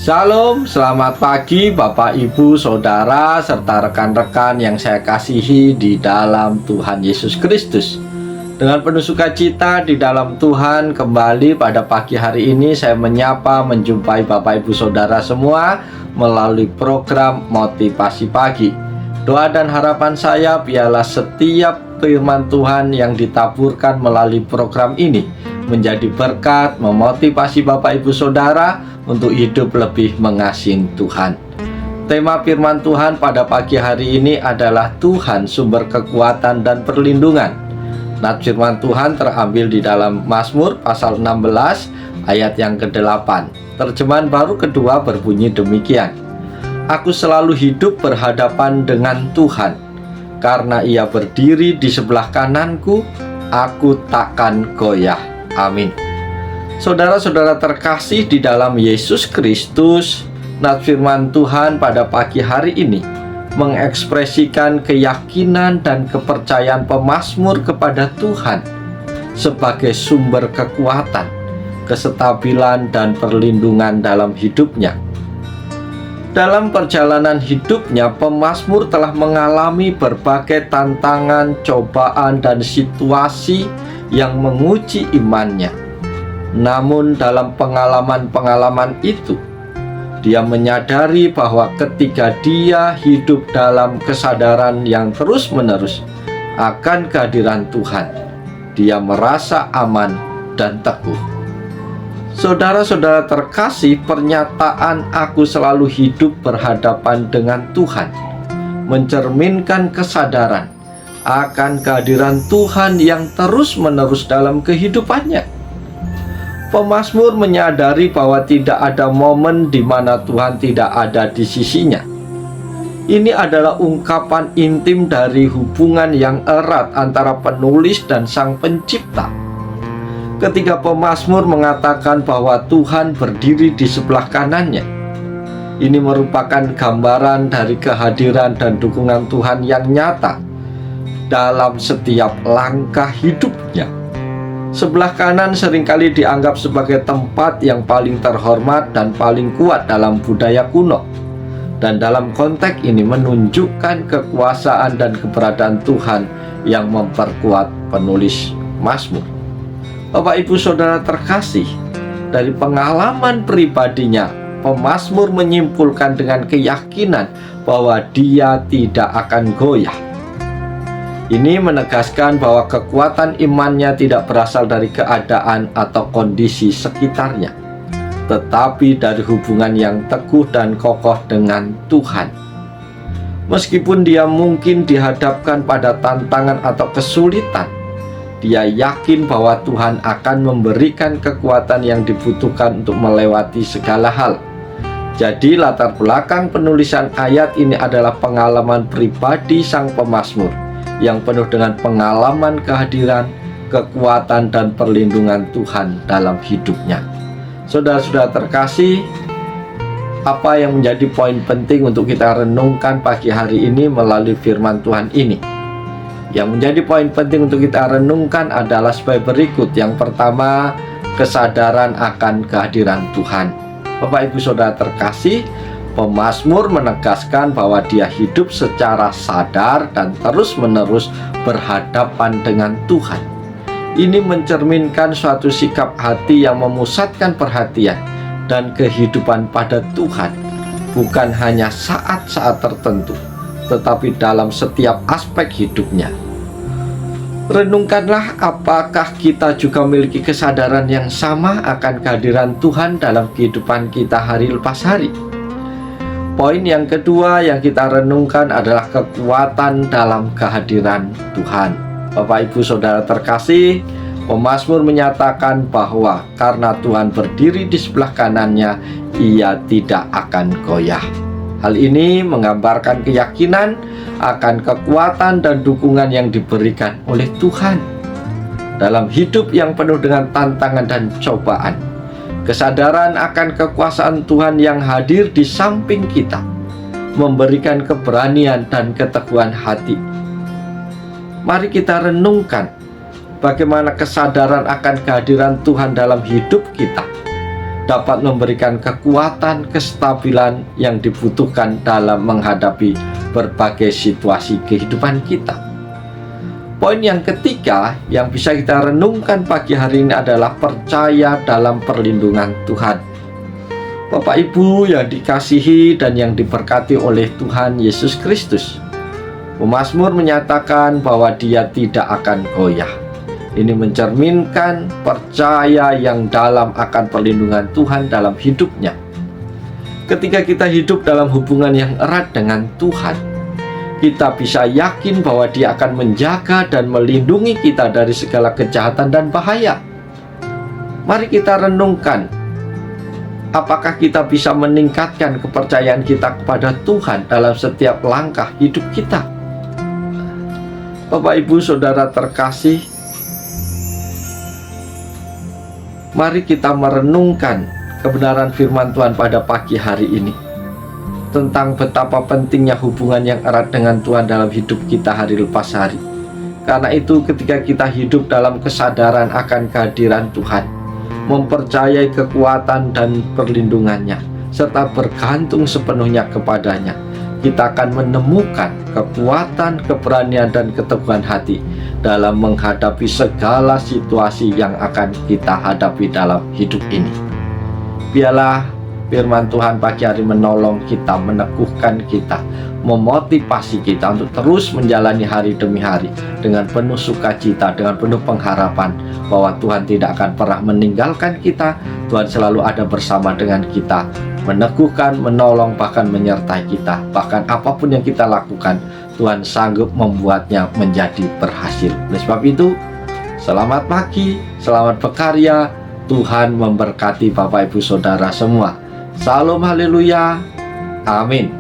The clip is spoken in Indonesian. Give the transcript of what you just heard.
Shalom, selamat pagi Bapak, Ibu, Saudara, serta rekan-rekan yang saya kasihi di dalam Tuhan Yesus Kristus. Dengan penuh sukacita di dalam Tuhan, kembali pada pagi hari ini saya menyapa, menjumpai Bapak, Ibu, Saudara semua melalui program Motivasi Pagi. Doa dan harapan saya biarlah setiap firman Tuhan yang ditaburkan melalui program ini menjadi berkat, memotivasi Bapak, Ibu, Saudara untuk hidup lebih mengasihi Tuhan. Tema firman Tuhan pada pagi hari ini adalah Tuhan sumber kekuatan dan perlindungan. Nats firman Tuhan terambil di dalam Mazmur pasal 16 ayat yang ke-8. Terjemahan baru kedua berbunyi demikian: Aku selalu hidup berhadapan dengan Tuhan, karena Ia berdiri di sebelah kananku, aku takkan goyah. Amin. Saudara-saudara terkasih di dalam Yesus Kristus, nats firman Tuhan pada pagi hari ini mengekspresikan keyakinan dan kepercayaan pemazmur kepada Tuhan sebagai sumber kekuatan, kestabilan, dan perlindungan dalam hidupnya. Dalam perjalanan hidupnya, pemazmur telah mengalami berbagai tantangan, cobaan, dan situasi yang menguji imannya. Namun dalam pengalaman-pengalaman itu, dia menyadari bahwa ketika dia hidup dalam kesadaran yang terus-menerus akan kehadiran Tuhan, dia merasa aman dan teguh. Saudara-saudara terkasih, pernyataan "aku selalu hidup berhadapan dengan Tuhan" mencerminkan kesadaran akan kehadiran Tuhan yang terus-menerus dalam kehidupannya. Pemazmur menyadari bahwa tidak ada momen di mana Tuhan tidak ada di sisinya. Ini adalah ungkapan intim dari hubungan yang erat antara penulis dan Sang Pencipta. Ketika pemazmur mengatakan bahwa Tuhan berdiri di sebelah kanannya, ini merupakan gambaran dari kehadiran dan dukungan Tuhan yang nyata dalam setiap langkah hidupnya. Sebelah kanan seringkali dianggap sebagai tempat yang paling terhormat dan paling kuat dalam budaya kuno. Dan dalam konteks ini menunjukkan kekuasaan dan keberadaan Tuhan yang memperkuat penulis Mazmur. Bapak, Ibu, Saudara terkasih, dari pengalaman pribadinya, pemazmur menyimpulkan dengan keyakinan bahwa dia tidak akan goyah. Ini menegaskan bahwa kekuatan imannya tidak berasal dari keadaan atau kondisi sekitarnya, tetapi dari hubungan yang teguh dan kokoh dengan Tuhan. Meskipun dia mungkin dihadapkan pada tantangan atau kesulitan, dia yakin bahwa Tuhan akan memberikan kekuatan yang dibutuhkan untuk melewati segala hal. Jadi latar belakang penulisan ayat ini adalah pengalaman pribadi sang pemazmur yang penuh dengan pengalaman kehadiran, kekuatan, dan perlindungan Tuhan dalam hidupnya. Saudara-saudara terkasih, apa yang menjadi poin penting untuk kita renungkan pagi hari ini melalui firman Tuhan ini? Yang menjadi poin penting untuk kita renungkan adalah sebagai berikut. Yang pertama, kesadaran akan kehadiran Tuhan. Bapak, Ibu, Saudara terkasih, pemazmur menegaskan bahwa dia hidup secara sadar dan terus-menerus berhadapan dengan Tuhan. Ini mencerminkan suatu sikap hati yang memusatkan perhatian dan kehidupan pada Tuhan, bukan hanya saat-saat tertentu, tetapi dalam setiap aspek hidupnya. Renungkanlah, apakah kita juga memiliki kesadaran yang sama akan kehadiran Tuhan dalam kehidupan kita hari lepas hari? Poin yang kedua yang kita renungkan adalah kekuatan dalam kehadiran Tuhan. Bapak, Ibu, Saudara terkasih, pemazmur menyatakan bahwa karena Tuhan berdiri di sebelah kanannya, ia tidak akan goyah. Hal ini menggambarkan keyakinan akan kekuatan dan dukungan yang diberikan oleh Tuhan dalam hidup yang penuh dengan tantangan dan cobaan. Kesadaran akan kekuasaan Tuhan yang hadir di samping kita memberikan keberanian dan keteguhan hati. Mari kita renungkan bagaimana kesadaran akan kehadiran Tuhan dalam hidup kita dapat memberikan kekuatan, kestabilan yang dibutuhkan dalam menghadapi berbagai situasi kehidupan kita. Poin yang ketiga yang bisa kita renungkan pagi hari ini adalah percaya dalam perlindungan Tuhan. Bapak Ibu yang dikasihi dan yang diberkati oleh Tuhan Yesus Kristus, pemazmur menyatakan bahwa Dia tidak akan goyah. Ini mencerminkan percaya yang dalam akan perlindungan Tuhan dalam hidupnya. Ketika kita hidup dalam hubungan yang erat dengan Tuhan, kita bisa yakin bahwa Dia akan menjaga dan melindungi kita dari segala kejahatan dan bahaya. Mari kita renungkan, apakah kita bisa meningkatkan kepercayaan kita kepada Tuhan dalam setiap langkah hidup kita? Bapak, Ibu, Saudara terkasih, mari kita merenungkan kebenaran firman Tuhan pada pagi hari ini tentang betapa pentingnya hubungan yang erat dengan Tuhan dalam hidup kita hari lepas hari. Karena itu, ketika kita hidup dalam kesadaran akan kehadiran Tuhan, mempercayai kekuatan dan perlindungannya, serta bergantung sepenuhnya kepadanya, kita akan menemukan kekuatan, keberanian, dan keteguhan hati dalam menghadapi segala situasi yang akan kita hadapi dalam hidup ini. Biarlah firman Tuhan pagi hari menolong kita, meneguhkan kita, memotivasi kita untuk terus menjalani hari demi hari dengan penuh sukacita, dengan penuh pengharapan bahwa Tuhan tidak akan pernah meninggalkan kita. Tuhan selalu ada bersama dengan kita, meneguhkan, menolong, bahkan menyertai kita. Bahkan apapun yang kita lakukan, Tuhan sanggup membuatnya menjadi berhasil. Oleh sebab itu, selamat pagi, selamat berkarya. Tuhan memberkati Bapak Ibu Saudara semua. Salam haleluya. Amin.